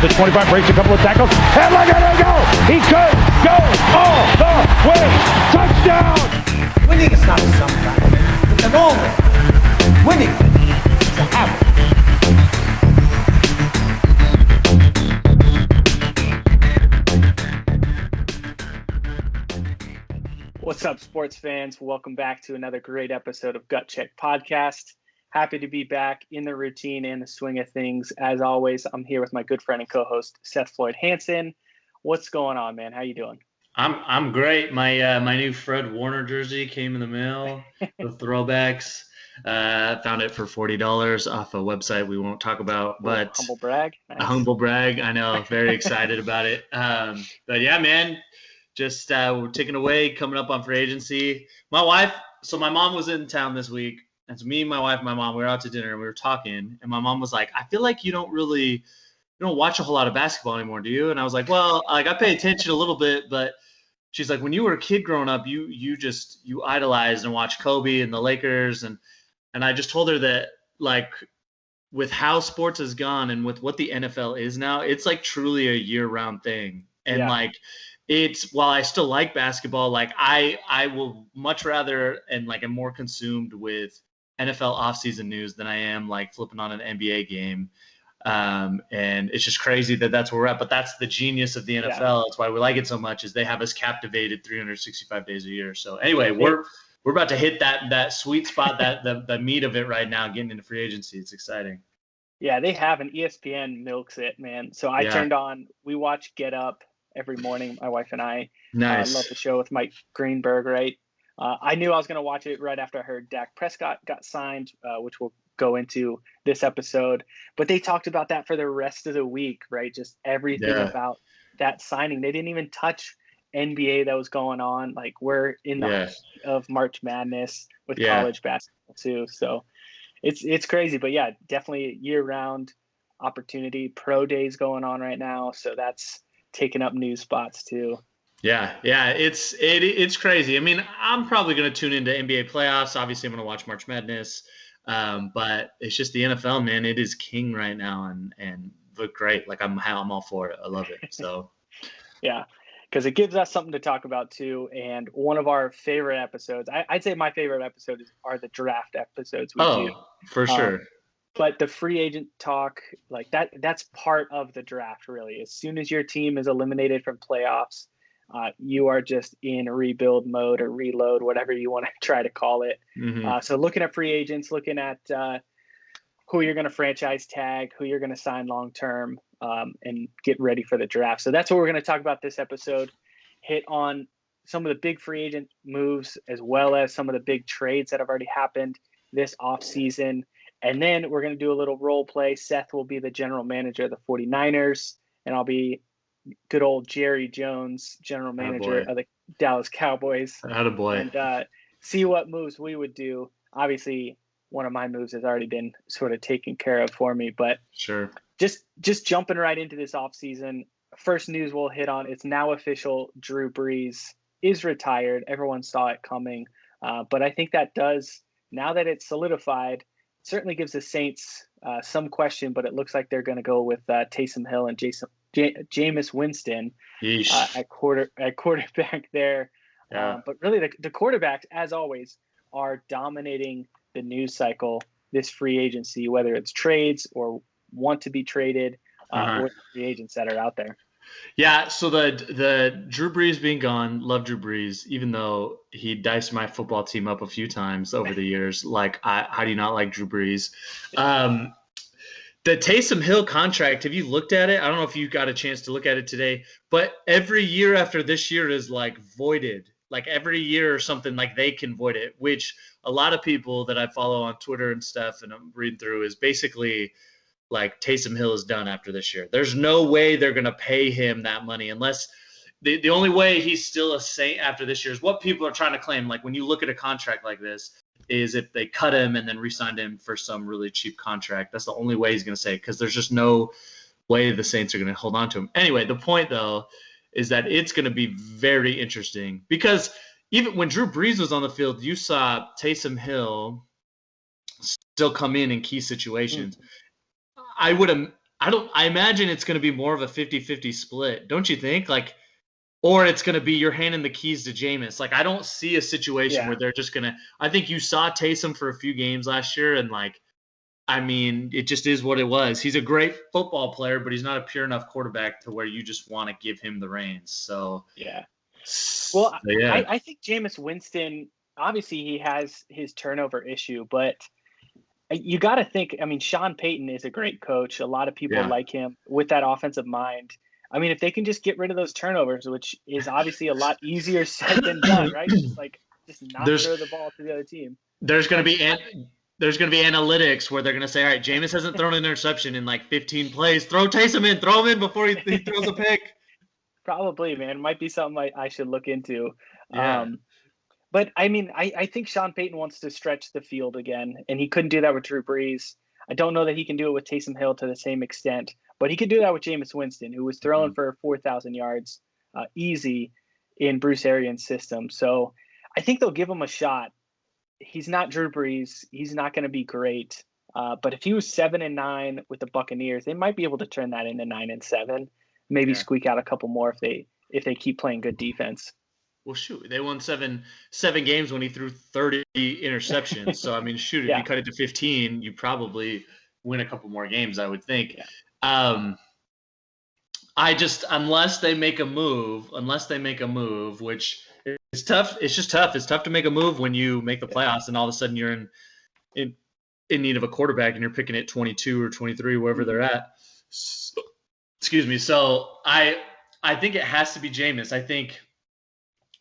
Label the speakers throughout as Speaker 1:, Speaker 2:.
Speaker 1: the 25, breaks a couple of tackles, and look at him go! He could go all the way! Touchdown!
Speaker 2: Winning is not something, it's an always. Winning is a habit.
Speaker 3: What's up, sports fans? Welcome back to another great episode of Gut Check Podcast. Happy to be back in the routine and the swing of things. As always, I'm here with my good friend and co-host, Seth Floyd Hansen. What's going on, man? How you doing?
Speaker 4: I'm great. My new Fred Warner jersey came in the mail. The throwbacks. Found it for $40 off a website we won't talk about, but
Speaker 3: humble brag. Nice.
Speaker 4: A humble brag. I know. Very excited about it. But yeah, man. Just we're taking away, coming up on free agency. My mom was in town this week. And so me, my wife, and my mom, we were out to dinner and we were talking. And my mom was like, I feel like you don't watch a whole lot of basketball anymore, do you? And I was like, well, I pay attention a little bit. But she's like, when you were a kid growing up, you idolized and watched Kobe and the Lakers. And I just told her that, like, with how sports has gone and with what the NFL is now, it's like truly a year-round thing. And while I still like basketball, like I will much rather and like am more consumed with NFL offseason news than I am like flipping on an NBA game. And it's just crazy that that's where we're at. But that's the genius of the NFL. Yeah. That's why we like it so much, is they have us captivated 365 days a year. So anyway, we're about to hit that sweet spot, that the meat of it right now, getting into free agency. It's exciting.
Speaker 3: Yeah, they have an ESPN milks it, man. So I turned on, we watch Get Up every morning, my wife and I.
Speaker 4: Nice.
Speaker 3: Love the show with Mike Greenberg, right? I knew I was going to watch it right after I heard Dak Prescott got signed, which we'll go into this episode. But they talked about that for the rest of the week, right? Just everything about that signing. They didn't even touch NBA that was going on. Like, we're in the height of March Madness with college basketball too. So it's crazy. But yeah, definitely year-round opportunity. Pro days going on right now. So that's taking up news spots too.
Speaker 4: Yeah, it's crazy. I mean, I'm probably going to tune into NBA playoffs. Obviously, I'm going to watch March Madness, but it's just the NFL, man. It is king right now, and look great. Like I'm all for it. I love it. So,
Speaker 3: yeah, because it gives us something to talk about too. And one of our favorite episodes, I'd say my favorite episodes are the draft episodes we do.
Speaker 4: For sure.
Speaker 3: But the free agent talk, like that's part of the draft, really. As soon as your team is eliminated from playoffs, you are just in rebuild mode or reload, whatever you want to try to call it.
Speaker 4: Mm-hmm.
Speaker 3: So looking at free agents, looking at who you're going to franchise tag, who you're going to sign long-term, and get ready for the draft. So that's what we're going to talk about this episode. Hit on some of the big free agent moves, as well as some of the big trades that have already happened this offseason. And then we're going to do a little role play. Seth will be the general manager of the 49ers, and I'll be good old Jerry Jones, general manager of the Dallas Cowboys.
Speaker 4: Attaboy.
Speaker 3: And see what moves we would do. Obviously, one of my moves has already been sort of taken care of for me, but
Speaker 4: sure.
Speaker 3: Just jumping right into this offseason. First news we'll hit on, it's now official. Drew Brees is retired. Everyone saw it coming. But I think that does, now that it's solidified, certainly gives the Saints some question, but it looks like they're going to go with Taysom Hill and Jameis Winston at quarterback there.
Speaker 4: Yeah.
Speaker 3: But really, the quarterbacks, as always, are dominating the news cycle this free agency, whether it's trades or want to be traded or the free agents that are out there.
Speaker 4: Yeah, so the Drew Brees being gone, love Drew Brees, even though he diced my football team up a few times over the years. Like, how do you not like Drew Brees? The Taysom Hill contract, have you looked at it? I don't know if you got a chance to look at it today, but every year after this year is like voided. Like every year or something, like they can void it, which a lot of people that I follow on Twitter and stuff and I'm reading through is basically like Taysom Hill is done after this year. There's no way they're going to pay him that money unless the only way he's still a Saint after this year is what people are trying to claim. Like when you look at a contract like this, is if they cut him and then re-signed him for some really cheap contract. That's the only way he's going to say it, because there's just no way the Saints are going to hold on to him. Anyway, the point, though, is that it's going to be very interesting because even when Drew Brees was on the field, you saw Taysom Hill still come in key situations. I would I imagine it's going to be more of a 50-50 split, don't you think? Like, or it's going to be you're handing the keys to Jameis. Like, I don't see a situation where they're just going to – I think you saw Taysom for a few games last year, and, like, I mean, it just is what it was. He's a great football player, but he's not a pure enough quarterback to where you just want to give him the reins. So,
Speaker 3: yeah. Well,
Speaker 4: yeah.
Speaker 3: I think Jameis Winston, obviously he has his turnover issue, but you got to think, I mean, Sean Payton is a great coach. A lot of people like him with that offensive mind. I mean, if they can just get rid of those turnovers, which is obviously a lot easier said than done, right? Just not throw the ball to the other team.
Speaker 4: There's going to be analytics where they're going to say, all right, Jameis hasn't thrown an interception in like 15 plays. Throw Taysom in. Throw him in before he throws a pick.
Speaker 3: Probably, man. Might be something I should look into.
Speaker 4: Yeah.
Speaker 3: But, I mean, I think Sean Payton wants to stretch the field again, and he couldn't do that with Drew Brees. I don't know that he can do it with Taysom Hill to the same extent, but he could do that with Jameis Winston, who was throwing for 4,000 yards easy in Bruce Arians' system. So I think they'll give him a shot. He's not Drew Brees. He's not going to be great. But if he was 7-9 with the Buccaneers, they might be able to turn that into 9-7, maybe squeak out a couple more if they keep playing good defense.
Speaker 4: Well, shoot, they won seven games when he threw 30 interceptions. So, I mean, shoot, if you cut it to 15, you probably win a couple more games, I would think. Yeah. Unless they make a move, which is tough. It's just tough. It's tough to make a move when you make the playoffs and all of a sudden you're in need of a quarterback and you're picking at 22 or 23, wherever they're at. So, excuse me. So, I think it has to be Jameis. I think –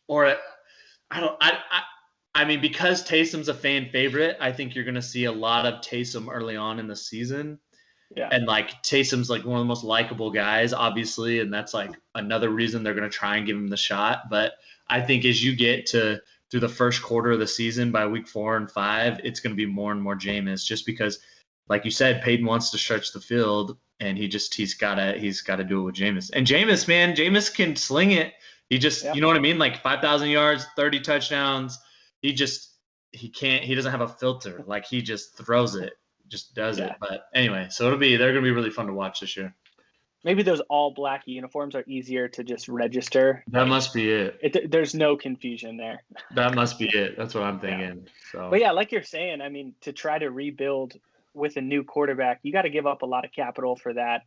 Speaker 4: or I mean, because Taysom's a fan favorite, I think you're going to see a lot of Taysom early on in the season. Yeah. And, like, Taysom's, like, one of the most likable guys, obviously, and that's, like, another reason they're going to try and give him the shot. But I think as you get through the first quarter of the season, by week 4 and 5, it's going to be more and more Jameis just because, like you said, Peyton wants to stretch the field, and he's got to do it with Jameis. And Jameis, man, Jameis can sling it. He just, you know what I mean? Like 5,000 yards, 30 touchdowns. He doesn't have a filter. Like he just throws it, just does it. But anyway, so they're going to be really fun to watch this year.
Speaker 3: Maybe those all black uniforms are easier to just register.
Speaker 4: That must be it.
Speaker 3: There's no confusion there.
Speaker 4: That must be it. That's what I'm thinking. So.
Speaker 3: But yeah, like you're saying, I mean, to try to rebuild with a new quarterback, you got to give up a lot of capital for that.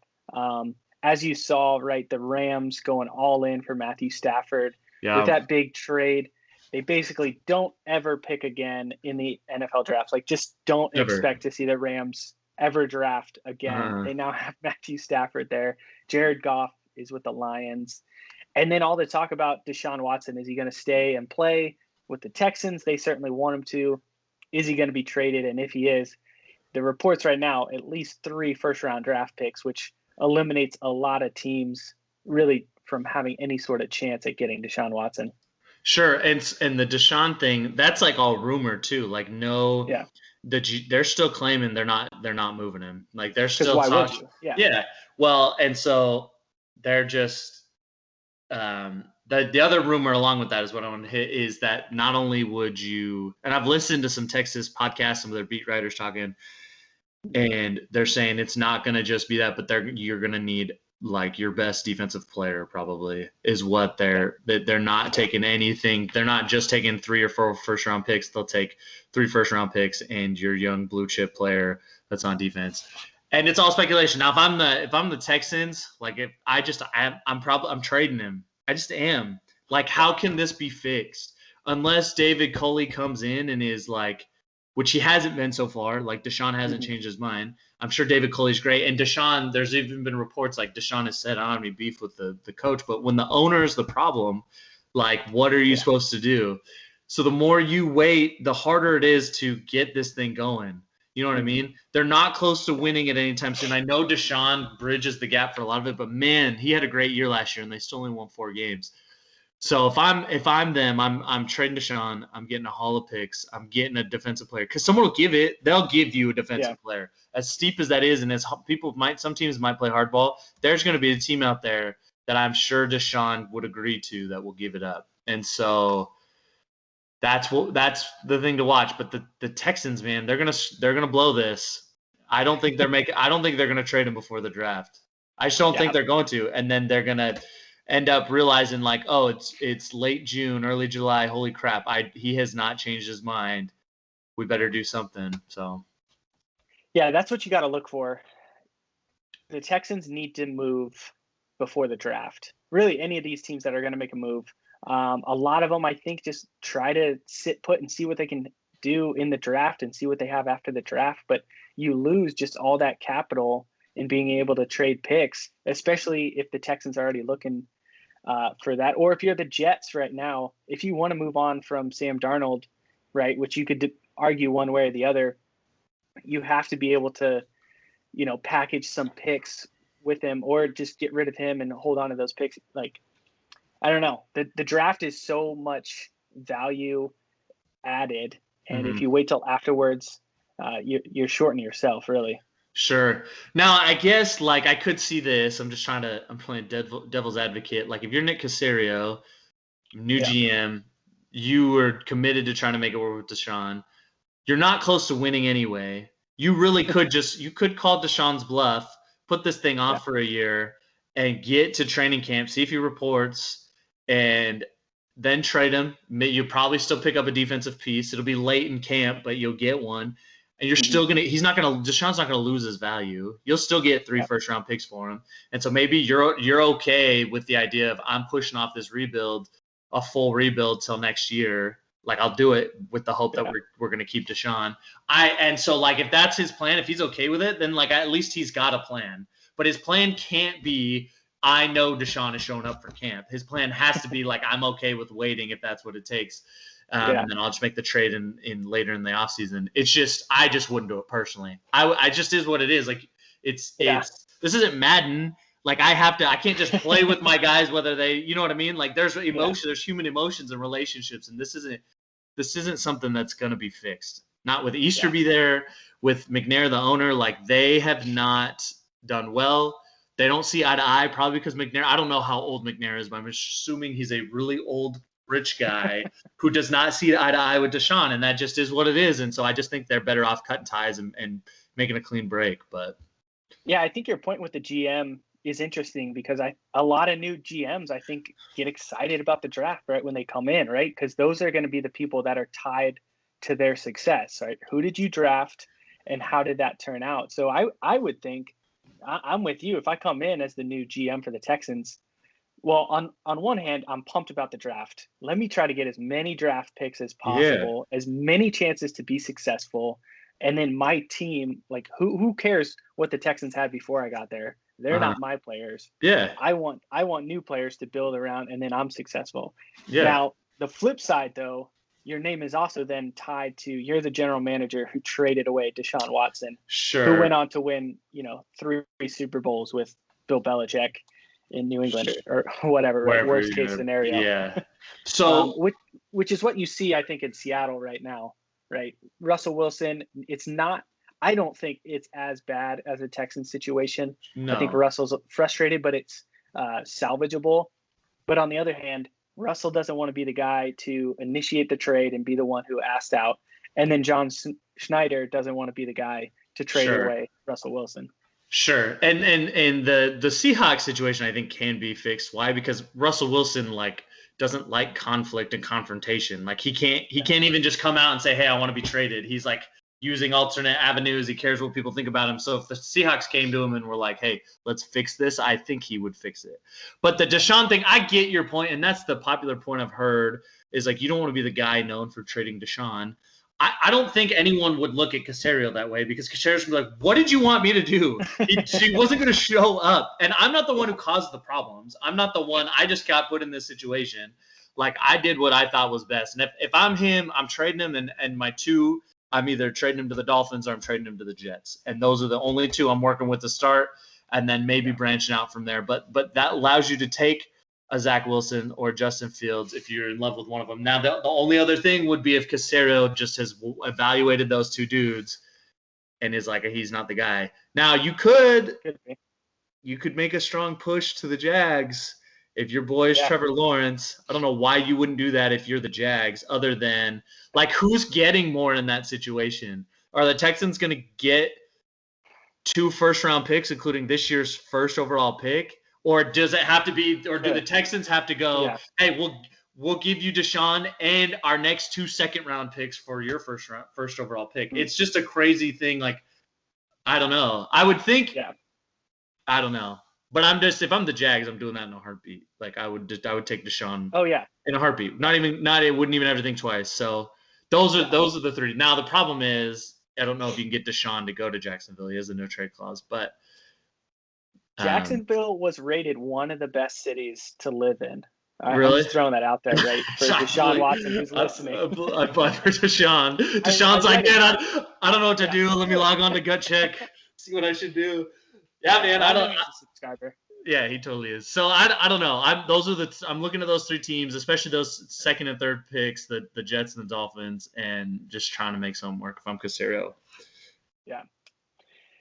Speaker 3: As you saw, right, the Rams going all in for Matthew Stafford with that big trade. They basically don't ever pick again in the NFL draft. Like, just don't expect to see the Rams ever draft again. They now have Matthew Stafford there. Jared Goff is with the Lions. And then all the talk about Deshaun Watson. Is he going to stay and play with the Texans? They certainly want him to. Is he going to be traded? And if he is, the reports right now, at least 3 first-round draft picks, which eliminates a lot of teams really from having any sort of chance at getting Deshaun Watson.
Speaker 4: Sure, and the Deshaun thing, that's like all rumor too. Like they're still claiming they're not moving him. Like they're still talking. Yeah. Well, and so they're just the other rumor along with that is what I want to hit is that not only would you, and I've listened to some Texas podcasts, some of their beat writers talking. And they're saying it's not going to just be that, but you're going to need like your best defensive player probably is what they're not taking anything. They're not just taking 3 or 4 first round picks. They'll take 3 first round picks and your young blue chip player that's on defense. And it's all speculation. Now, if I'm the Texans, like I'm trading him. I just am. Like, how can this be fixed unless David Culley comes in and is like, which he hasn't been so far. Like Deshaun hasn't changed his mind. I'm sure David Culley's great. And Deshaun, there's even been reports like Deshaun has said, I don't have any beef with the coach. But when the owner is the problem, like what are you supposed to do? So the more you wait, the harder it is to get this thing going. You know what I mean? They're not close to winning at any time soon. I know Deshaun bridges the gap for a lot of it, but man, he had a great year last year and they still only won 4 games. So if I'm them, I'm trading Deshaun. I'm getting a haul of picks. I'm getting a defensive player because someone will give it. They'll give you a defensive player. As steep as that is, and as some teams might play hardball. There's going to be a team out there that I'm sure Deshaun would agree to that will give it up. And so that's the thing to watch. But the Texans, man, they're gonna blow this. I don't think they're going to trade him before the draft. I just don't think they're going to. And then they're going to end up realizing like, oh, it's late June, early July. Holy crap. He has not changed his mind. We better do something. So.
Speaker 3: Yeah, that's what you got to look for. The Texans need to move before the draft. Really, any of these teams that are going to make a move. A lot of them, I think, just try to sit put and see what they can do in the draft and see what they have after the draft. But you lose just all that capital in being able to trade picks, especially if the Texans are already looking for that. Or if you're the Jets right now, if you want to move on from Sam Darnold, right, which you could argue one way or the other, you have to be able to, package some picks with him or just get rid of him and hold on to those picks. Like, I don't know. The draft is so much value added. And if you wait till afterwards, you're shorting yourself, really.
Speaker 4: Sure. Now, I guess, like, I could see this. I'm playing devil's advocate. Like, if you're Nick Caserio, new GM, you were committed to trying to make it work with Deshaun. You're not close to winning anyway. You really could you could call Deshaun's bluff, put this thing off for a year, and get to training camp, see if he reports, and then trade him. You'll probably still pick up a defensive piece. It'll be late in camp, but you'll get one. And you're still Deshaun's not gonna lose his value. You'll still get 3 first-round picks for him. And so maybe you're okay with the idea of I'm pushing off this rebuild, a full rebuild till next year. Like, I'll do it with the hope that we're going to keep Deshaun. And so, like, if that's his plan, if he's okay with it, then, like, at least he's got a plan. But his plan can't be, I know Deshaun is showing up for camp. His plan has to be, like, I'm okay with waiting if that's what it takes. And then I'll just make the trade in later in the offseason. It's just, I just wouldn't do it personally. I just is what it is. Like, it's this isn't Madden. Like, I can't just play with my guys, whether they, you know what I mean? Like, there's emotion, there's human emotions and relationships. And this isn't something that's going to be fixed. Not with Easterby there, with McNair, the owner. Like, they have not done well. They don't see eye to eye, probably because McNair, I don't know how old McNair is, but I'm assuming he's a really old, rich guy who does not see eye to eye with Deshaun, and that just is what it is. And so I just think they're better off cutting ties and making a clean break. But
Speaker 3: yeah, I think your point with the GM is interesting because a lot of new GMs, I think, get excited about the draft right when they come in, right? Because those are going to be the people that are tied to their success, right? Who did you draft and how did that turn out? So I would think, I'm with you. If I come in as the new GM for the Texans, well, on one hand, I'm pumped about the draft. Let me try to get as many draft picks as possible, as many chances to be successful. And then my team, like, who cares what the Texans had before I got there? They're not my players.
Speaker 4: Yeah.
Speaker 3: I want new players to build around, and then I'm successful.
Speaker 4: Yeah.
Speaker 3: Now, the flip side, though, your name is also then tied to, you're the general manager who traded away Deshaun Watson, who went on to win, 3 Super Bowls with Bill Belichick in New England or whatever, right? Worst case scenario.
Speaker 4: Yeah. So,
Speaker 3: which is what you see, I think, in Seattle right now, right? Russell Wilson, I don't think it's as bad as a Texans situation.
Speaker 4: No.
Speaker 3: I think Russell's frustrated, but it's salvageable. But on the other hand, Russell doesn't want to be the guy to initiate the trade and be the one who asked out. And then John Schneider doesn't want to be the guy to trade away Russell Wilson.
Speaker 4: Sure. And the Seahawks situation, I think, can be fixed. Why? Because Russell Wilson, like, doesn't like conflict and confrontation. Like, he can't even just come out and say, hey, I want to be traded. He's like using alternate avenues. He cares what people think about him. So if the Seahawks came to him and were like, hey, let's fix this, I think he would fix it. But the Deshaun thing, I get your point, and that's the popular point I've heard, is like, you don't want to be the guy known for trading Deshaun. I don't think anyone would look at Caserio that way, because Caserio's going to be like, what did you want me to do? She wasn't going to show up. And I'm not the one who caused the problems. I'm not the one. I just got put in this situation. Like, I did what I thought was best. And if I'm him, I'm trading him, and my 2, I'm either trading him to the Dolphins or I'm trading him to the Jets. And those are the only 2 I'm working with to start, and then maybe branching out from there. But that allows you to take a Zach Wilson or Justin Fields if you're in love with one of them. Now, the only other thing would be if Caserio just has evaluated those 2 dudes and is like, he's not the guy. Now, you could make a strong push to the Jags if your boy is Trevor Lawrence. I don't know why you wouldn't do that if you're the Jags, other than, like, who's getting more in that situation? Are the Texans going to get 2 first-round picks, including this year's first overall pick, or does it have to be, or do the Texans have to go, hey, we'll give you Deshaun and our next 2 second-round picks for your first overall pick? Mm-hmm. It's just a crazy thing. Like, I don't know. I would think, I don't know. But if I'm the Jags, I'm doing that in a heartbeat. Like, I would take Deshaun.
Speaker 3: Oh yeah,
Speaker 4: in a heartbeat. It wouldn't even have to think twice. So those are the 3. Now the problem is, I don't know if you can get Deshaun to go to Jacksonville. He has a no trade clause, but
Speaker 3: Jacksonville was rated one of the best cities to live in.
Speaker 4: Really?
Speaker 3: I'm just throwing that out there, right? For Deshaun Watson, who's listening.
Speaker 4: I applied for Deshaun. Deshaun's like, man, I don't know what to do. Let me log on to Gut Check, see what I should do. Yeah, man, I don't.
Speaker 3: He's a subscriber.
Speaker 4: Yeah, he totally is. So I don't know. I'm looking at those 3 teams, especially those second and third picks, the Jets and the Dolphins, and just trying to make something work if I'm Caserio.
Speaker 3: Yeah.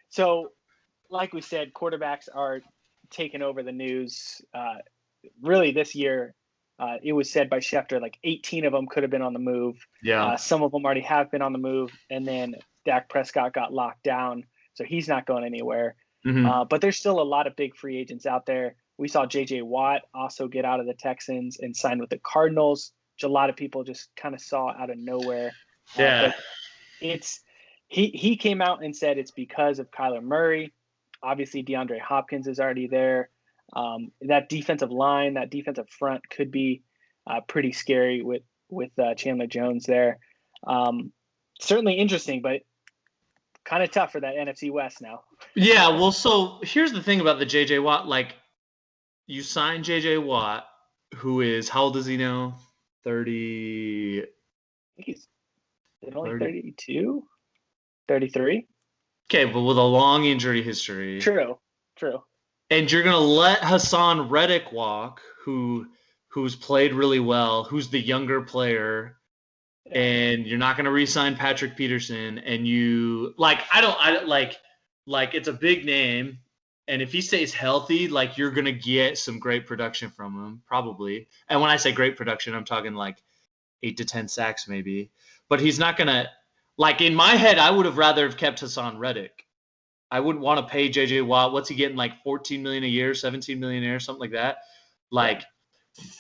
Speaker 3: So, like we said, quarterbacks are taking over the news. Really, this year, it was said by Schefter, like 18 of them could have been on the move.
Speaker 4: Yeah.
Speaker 3: Some of them already have been on the move, and then Dak Prescott got locked down, so he's not going anywhere.
Speaker 4: Mm-hmm.
Speaker 3: But there's still a lot of big free agents out there. We saw J.J. Watt also get out of the Texans and sign with the Cardinals, which a lot of people just kind of saw out of nowhere.
Speaker 4: Yeah.
Speaker 3: But he came out and said it's because of Kyler Murray. Obviously, DeAndre Hopkins is already there. That defensive line, that defensive front could be pretty scary with Chandler Jones there. Certainly interesting, but kind of tough for that NFC West now.
Speaker 4: Yeah, well, so here's the thing about the J.J. Watt. Like, you sign J.J. Watt, who is, how old is he now? 30.
Speaker 3: I think he's only 32? 33?
Speaker 4: Okay, but with a long injury history.
Speaker 3: True.
Speaker 4: And you're going to let Hassan Reddick walk, who's played really well, who's the younger player. And you're not going to re-sign Patrick Peterson, and it's a big name, and if he stays healthy, like, you're going to get some great production from him, probably. And when I say great production, I'm talking like 8 to 10 sacks maybe. But he's not going to, like, in my head, I would have rather have kept Hassan Reddick. I wouldn't want to pay J.J. Watt. What's he getting, like $14 million a year, $17 million a year, something like that? Like,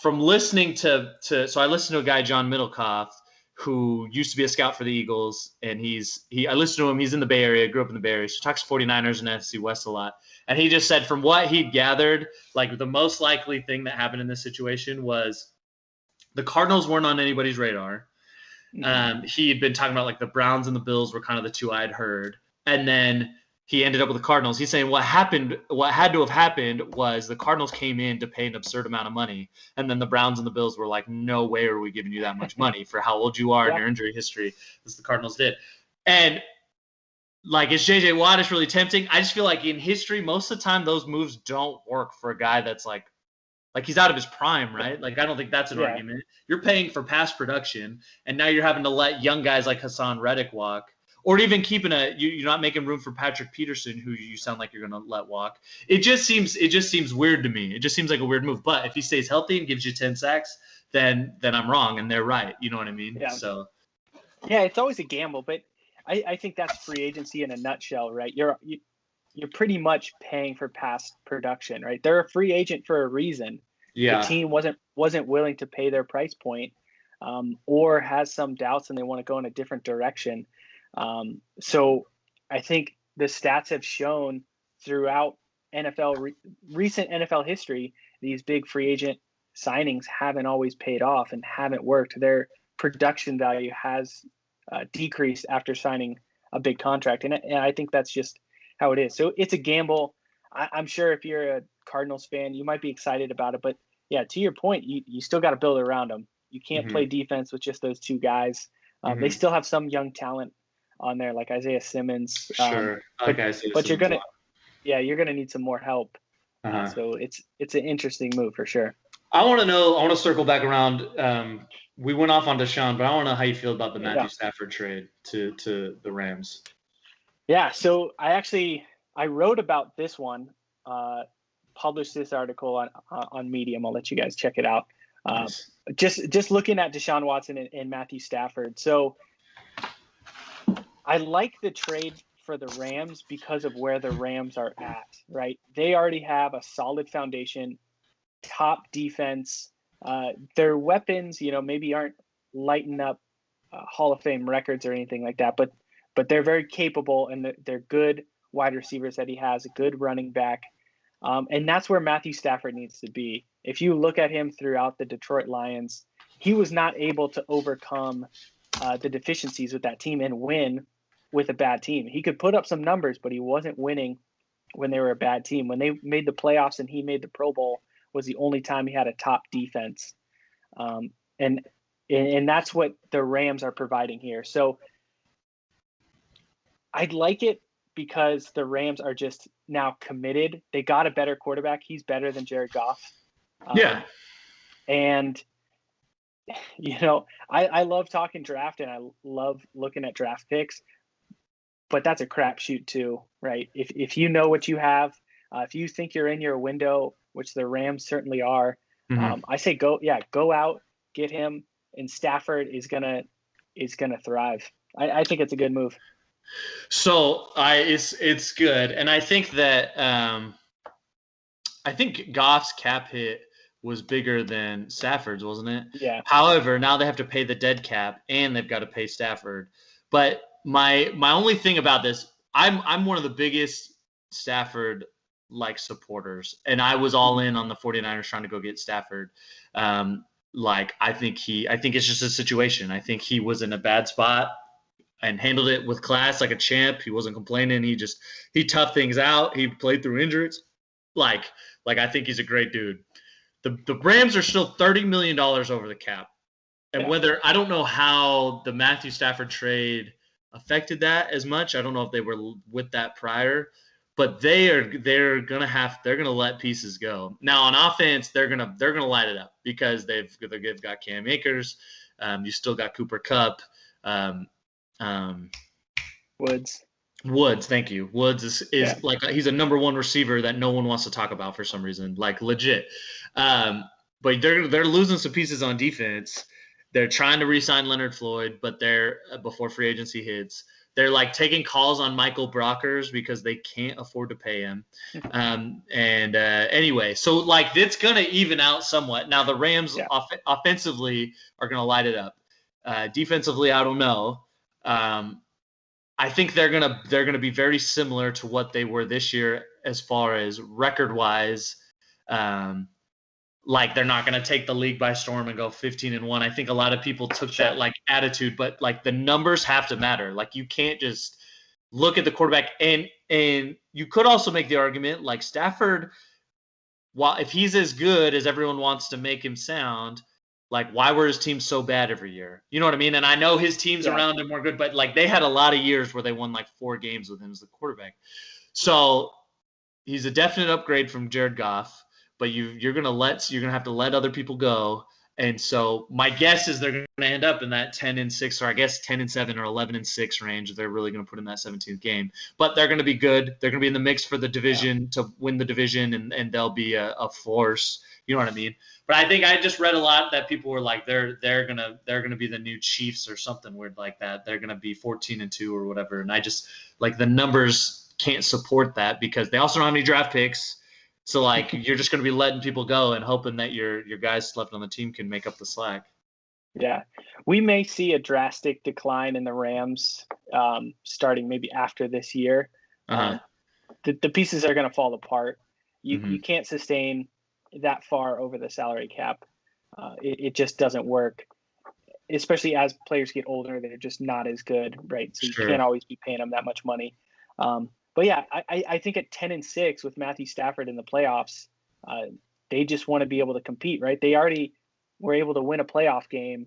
Speaker 4: from listening so I listened to a guy, John Middlecoff, who used to be a scout for the Eagles, and I listened to him. He's in the Bay Area, grew up in the Bay Area, so he talks 49ers and NFC West a lot. And he just said from what he'd gathered, like, the most likely thing that happened in this situation was the Cardinals weren't on anybody's radar. Mm-hmm. He had been talking about, like, the Browns and the Bills were kind of the 2 I had heard. And then he ended up with the Cardinals. He's saying what had to have happened was the Cardinals came in to pay an absurd amount of money, and then the Browns and the Bills were like, no way are we giving you that much money for how old you are and your injury history, as the Cardinals did. And, like, is J.J. Watt is really tempting? I just feel like in history, most of the time those moves don't work for a guy that's like he's out of his prime, right? Like, I don't think that's an argument. You're paying for past production, and now you're having to let young guys like Hassan Reddick walk. Or even keeping you're not making room for Patrick Peterson, who you sound like you're going to let walk. It just seems weird to me. It just seems like a weird move. But if he stays healthy and gives you 10 sacks, then I'm wrong and they're right. You know what I mean?
Speaker 3: Yeah.
Speaker 4: So.
Speaker 3: Yeah, it's always a gamble, but I think that's free agency in a nutshell, right? You're pretty much paying for past production, right? They're a free agent for a reason.
Speaker 4: Yeah.
Speaker 3: The team wasn't willing to pay their price point, or has some doubts and they want to go in a different direction. So I think the stats have shown throughout recent NFL history, these big free agent signings haven't always paid off and haven't worked. Their production value has decreased after signing a big contract. And I think that's just how it is. So it's a gamble. I'm sure if you're a Cardinals fan, you might be excited about it, but yeah, to your point, you still got to build around them. You can't play defense with just those 2 guys. They still have some young talent on there, like Isaiah Simmons.
Speaker 4: Sure.
Speaker 3: But you're gonna need some more help. So it's an interesting move for sure.
Speaker 4: I want to circle back around. We went off on Deshaun, but I want to know how you feel about the Matthew Stafford trade to the Rams.
Speaker 3: Yeah. So I wrote about this one, published this article on Medium. I'll let you guys check it out.
Speaker 4: Nice.
Speaker 3: Just looking at Deshaun Watson and Matthew Stafford. So I like the trade for the Rams because of where the Rams are at, right? They already have a solid foundation, top defense. Their weapons, maybe aren't lighting up Hall of Fame records or anything like that, but they're very capable, and they're good wide receivers that he has, a good running back. And that's where Matthew Stafford needs to be. If you look at him throughout the Detroit Lions, he was not able to overcome the deficiencies with that team and win with a bad team. He could put up some numbers, but he wasn't winning when they were a bad team. When they made the playoffs and he made the Pro Bowl was the only time he had a top defense. And that's what the Rams are providing here. So I'd like it because the Rams are just now committed. They got a better quarterback. He's better than Jared Goff.
Speaker 4: Yeah.
Speaker 3: And, I love talking draft and I love looking at draft picks, but that's a crapshoot too, right? If you know what you have, if you think you're in your window, which the Rams certainly are, I say go out, get him, and Stafford is gonna thrive. I think it's a good move.
Speaker 4: So it's good, and I think that I think Goff's cap hit was bigger than Stafford's, wasn't it?
Speaker 3: Yeah.
Speaker 4: However, now they have to pay the dead cap, and they've got to pay Stafford. But my only thing about this, I'm one of the biggest Stafford supporters, and I was all in on the 49ers trying to go get Stafford. I think it's just a situation. I think he was in a bad spot and handled it with class like a champ. He wasn't complaining. He toughed things out. He played through injuries. I think he's a great dude. The Rams are still $30 million over the cap. And whether I don't know how the Matthew Stafford trade affected that as much. I don't know if they were with that prior, but they're gonna let pieces go. Now on offense, they're gonna light it up because they've got Cam Akers. You still got Cooper Kupp. Woods, thank you. Woods is he's a number one receiver that no one wants to talk about for some reason, legit. But they're losing some pieces on defense. They're trying to re-sign Leonard Floyd, but they're before free agency hits. They're taking calls on Michael Brockers because they can't afford to pay him. Anyway, so it's gonna even out somewhat. Now the Rams offensively are gonna light it up. Defensively, I don't know. I think they're gonna be very similar to what they were this year as far as record-wise. They're not gonna take the league by storm and go 15-1. I think a lot of people took that attitude, but the numbers have to matter. You can't just look at the quarterback, and you could also make the argument Stafford, while if he's as good as everyone wants to make him sound, why were his teams so bad every year? You know what I mean? And I know his teams around him were good, but they had a lot of years where they won 4 games with him as the quarterback. So he's a definite upgrade from Jared Goff, but you're gonna have to let other people go. And so my guess is they're gonna end up in that 10-6, or I guess 10-7 or 11-6 range if they're really gonna put in that 17th game. But they're gonna be good. They're gonna be in the mix for the division to win the division, and they'll be a force. You know what I mean? But I think I just read a lot that people were they're gonna be the new Chiefs or something weird like that. They're gonna be 14-2 or whatever. And I just the numbers can't support that because they also don't have any draft picks. So you're just gonna be letting people go and hoping that your guys left on the team can make up the slack.
Speaker 3: Yeah, we may see a drastic decline in the Rams starting maybe after this year. The pieces are gonna fall apart. You can't sustain that far over the salary cap. It just doesn't work, especially as players get older. They're just not as good, right? So you can't always be paying them that much money. But yeah, I think at 10-6 with Matthew Stafford in the playoffs, they just want to be able to compete, right? They already were able to win a playoff game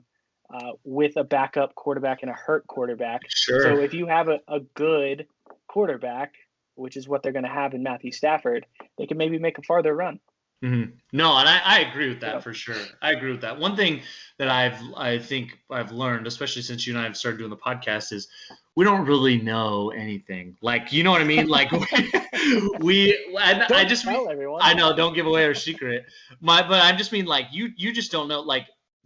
Speaker 3: with a backup quarterback and a hurt quarterback. So if you have a good quarterback, which is what they're going to have in Matthew Stafford, they can maybe make a farther run.
Speaker 4: Mm-hmm. No, and I agree with that for sure. I agree with that. One thing that I think I've learned, especially since you and I have started doing the podcast, is we don't really know anything. You know what I mean?
Speaker 3: Tell everyone.
Speaker 4: I know, don't give away our secret. But I just mean you just don't know.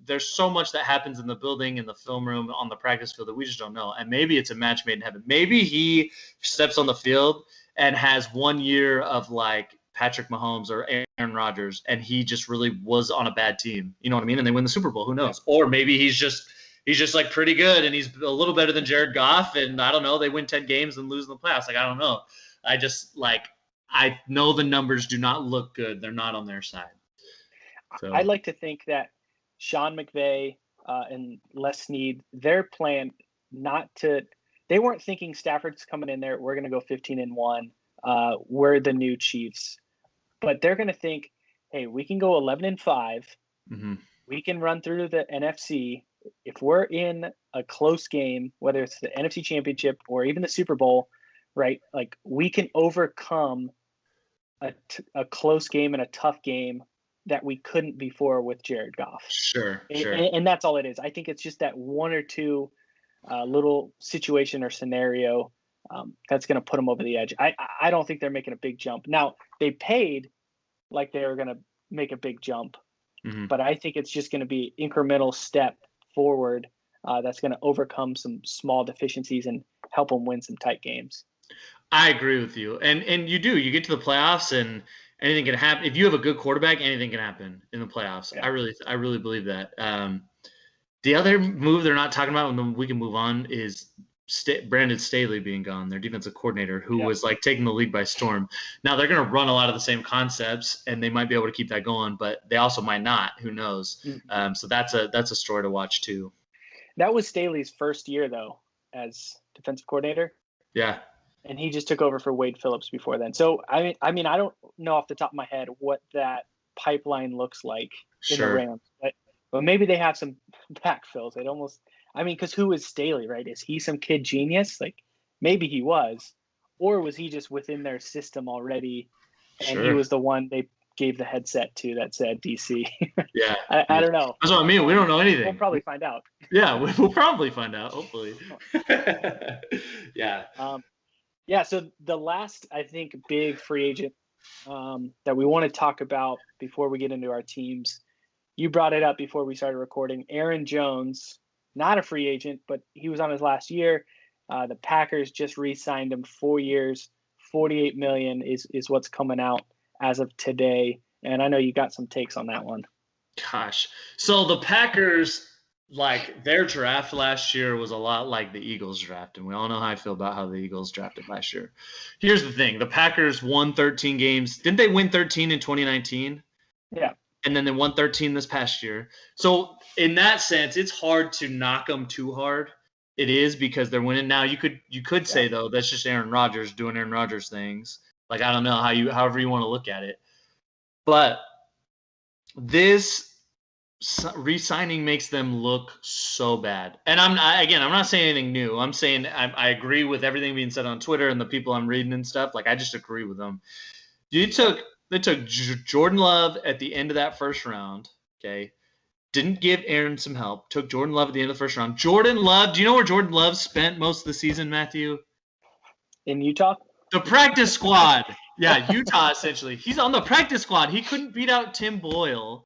Speaker 4: there's so much that happens in the building, in the film room, on the practice field that we just don't know. And maybe it's a match made in heaven. Maybe he steps on the field and has 1 year of like Patrick Mahomes or Aaron Rodgers, and he just really was on a bad team. You know what I mean? And they win the Super Bowl. Who knows? Or maybe he's just like pretty good and he's a little better than Jared Goff, and I don't know, they win 10 games and lose in the playoffs. Like, I don't know. I know the numbers do not look good. They're not on their side. So
Speaker 3: I'd like to think that Sean McVay and Les Snead, their plan they weren't thinking Stafford's coming in there, we're going to go 15-1. We're the new Chiefs. But they're going to think, hey, we can go 11-5.
Speaker 4: Mm-hmm.
Speaker 3: We can run through the NFC. If we're in a close game, whether it's the NFC Championship or even the Super Bowl, right? Like, we can overcome a close game and a tough game that we couldn't before with Jared Goff.
Speaker 4: Sure.
Speaker 3: And that's all it is. I think it's just that one or two little situation or scenario that's going to put them over the edge. I don't think they're making a big jump. Now, they paid like they were going to make a big jump,
Speaker 4: mm-hmm.
Speaker 3: but I think it's just going to be incremental step forward that's going to overcome some small deficiencies and help them win some tight games.
Speaker 4: I agree with you. And you get to the playoffs and anything can happen. If you have a good quarterback, anything can happen in the playoffs. Yeah. I really believe that. The other move they're not talking about, and then we can move on, is Brandon Staley being gone, their defensive coordinator, who was like taking the league by storm. Now they're going to run a lot of the same concepts, and they might be able to keep that going, but they also might not. Who knows? Mm-hmm. So that's a story to watch too.
Speaker 3: That was Staley's first year though as defensive coordinator.
Speaker 4: Yeah.
Speaker 3: And he just took over for Wade Phillips before then. So I mean, I don't know off the top of my head what that pipeline looks like in the Rams, but maybe they have some backfills. Because who is Staley, right? Is he some kid genius? Like, maybe he was, or was he just within their system already, and he was the one they gave the headset to that said DC?
Speaker 4: Yeah,
Speaker 3: I don't know.
Speaker 4: That's what I mean. We don't know anything.
Speaker 3: We'll probably find out.
Speaker 4: Yeah, we'll probably find out. Hopefully. Yeah.
Speaker 3: Yeah. So the last, I think, big free agent that we want to talk about before we get into our teams. You brought it up before we started recording. Aaron Jones, not a free agent, but he was on his last year. The Packers just re-signed him 4 years, $48 million is what's coming out as of today. And I know you got some takes on that one.
Speaker 4: Gosh. So the Packers, like, their draft last year was a lot like the Eagles draft, and we all know how I feel about how the Eagles drafted last year. Here's the thing. The Packers won 13 games. Didn't they win 13 in 2019?
Speaker 3: Yeah.
Speaker 4: And then they won 13 this past year. So in that sense, it's hard to knock them too hard. It is, because they're winning. Now you could say though, that's just Aaron Rodgers doing Aaron Rodgers things. Like, I don't know however you want to look at it, but this re-signing makes them look so bad. And I'm not saying anything new. I'm saying I agree with everything being said on Twitter and the people I'm reading and stuff. Like, I just agree with them. They took Jordan Love at the end of that first round, okay? Didn't give Aaron some help. Took Jordan Love at the end of the first round. Jordan Love, do you know where Jordan Love spent most of the season, Matthew?
Speaker 3: In Utah?
Speaker 4: The practice squad. Yeah, Utah, essentially. He's on the practice squad. He couldn't beat out Tim Boyle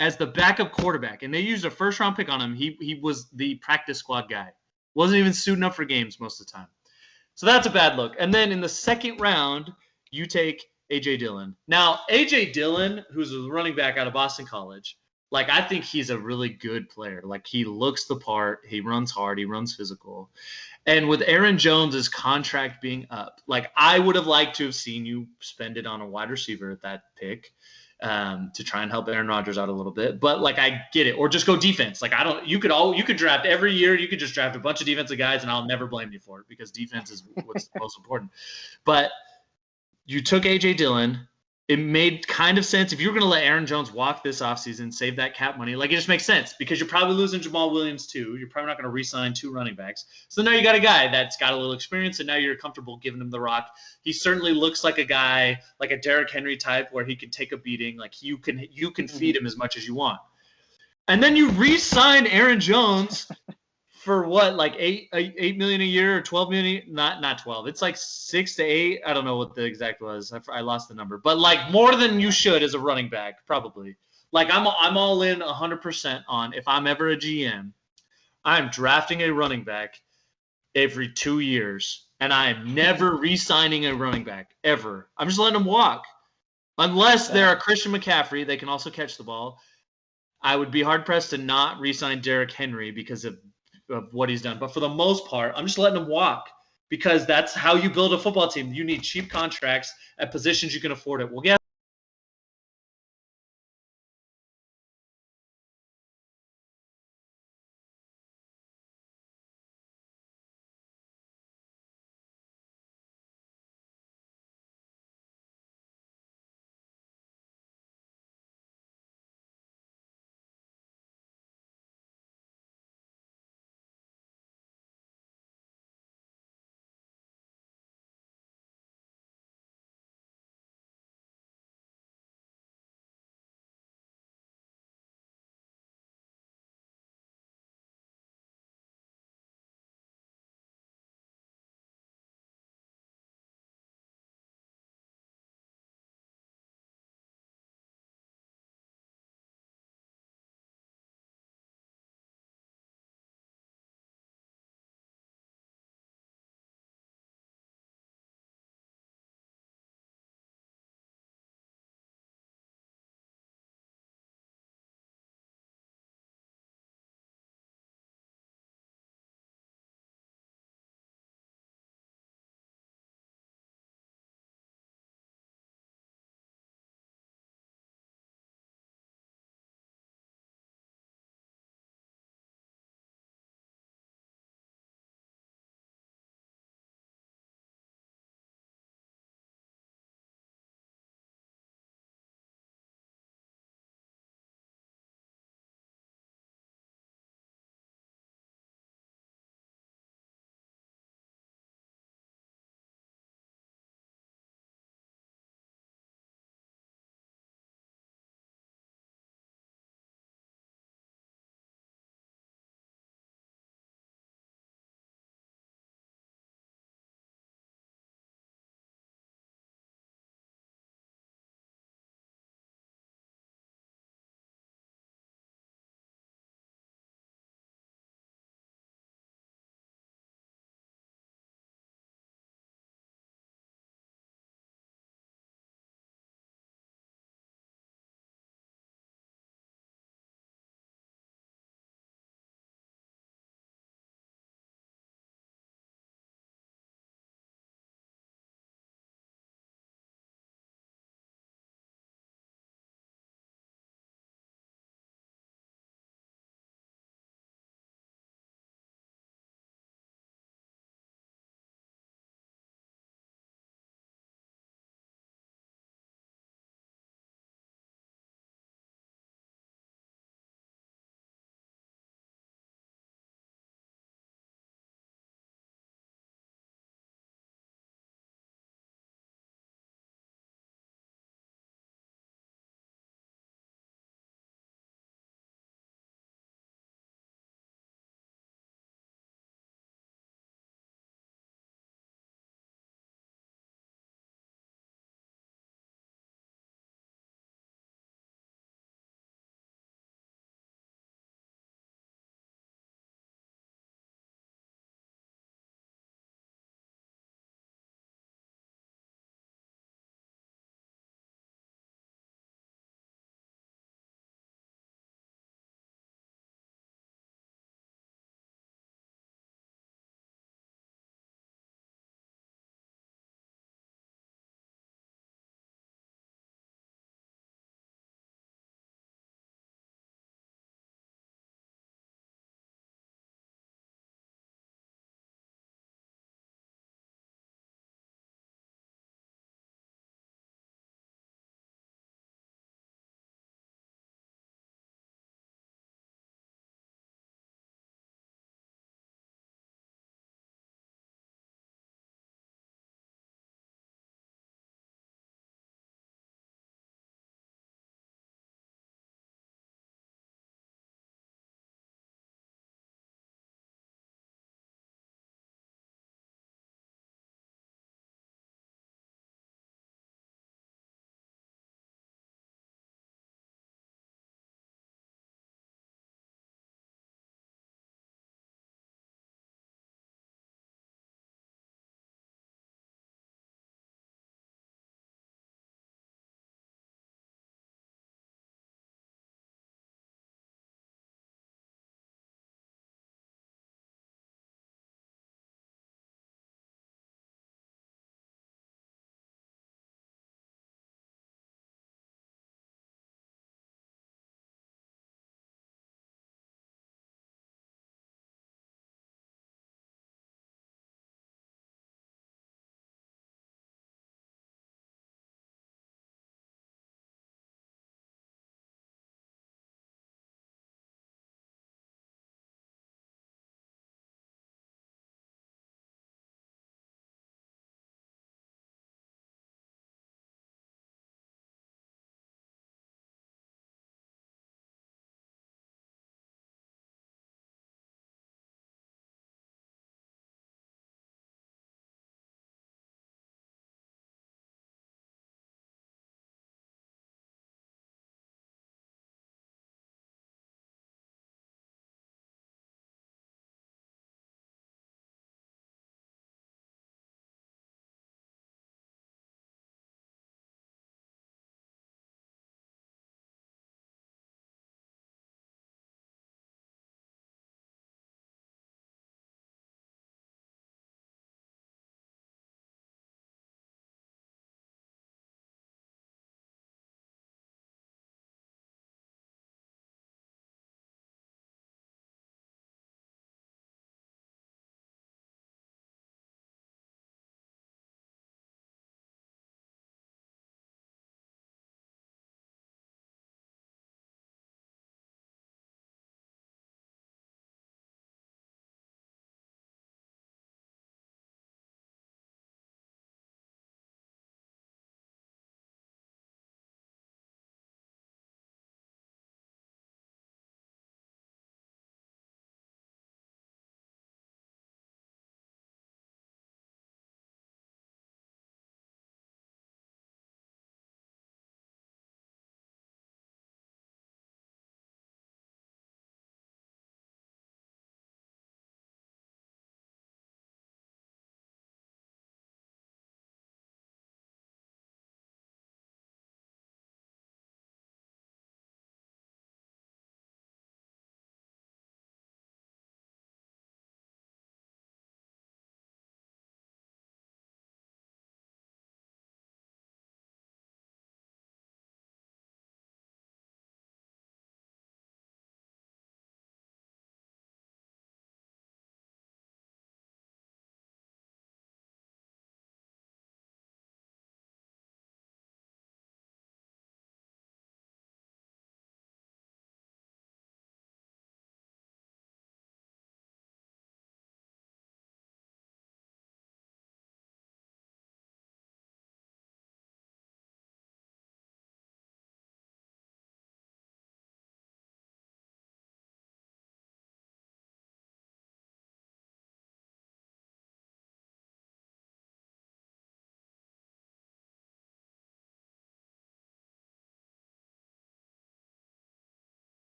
Speaker 4: as the backup quarterback, and they used a first-round pick on him. He was the practice squad guy. Wasn't even suiting up for games most of the time. So that's a bad look. And then in the second round, you take A.J. Dillon. Now, A.J. Dillon, who's a running back out of Boston College, like, I think he's a really good player. Like, he looks the part. He runs hard. He runs physical. And with Aaron Jones' contract being up, like, I would have liked to have seen you spend it on a wide receiver at that pick to try and help Aaron Rodgers out a little bit. But, like, I get it. Or just go defense. Like, you could draft every year. You could just draft a bunch of defensive guys, and I'll never blame you for it, because defense is what's most important. But you took A.J. Dillon. It made kind of sense. If you were going to let Aaron Jones walk this offseason, save that cap money, like, it just makes sense, because you're probably losing Jamal Williams too. You're probably not going to re-sign 2 running backs. So now you got a guy that's got a little experience, and now you're comfortable giving him the rock. He certainly looks like a guy, like a Derrick Henry type, where he can take a beating. Like, you can feed him as much as you want. And then you re-sign Aaron Jones for what, like $8 million a year or $12 million? Not 12. It's like 6 to 8. I don't know what the exact was. I lost the number, but like more than you should as a running back, probably. Like I'm all in 100% on if I'm ever a GM, I'm drafting a running back every 2 years, and I am never re-signing a running back ever. I'm just letting them walk, unless they're a Christian McCaffrey. They can also catch the ball. I would be hard pressed to not re-sign Derrick Henry because of what he's done. But for the most part, I'm just letting him walk because that's how you build a football team. You need cheap contracts at positions you can afford it. Well, guess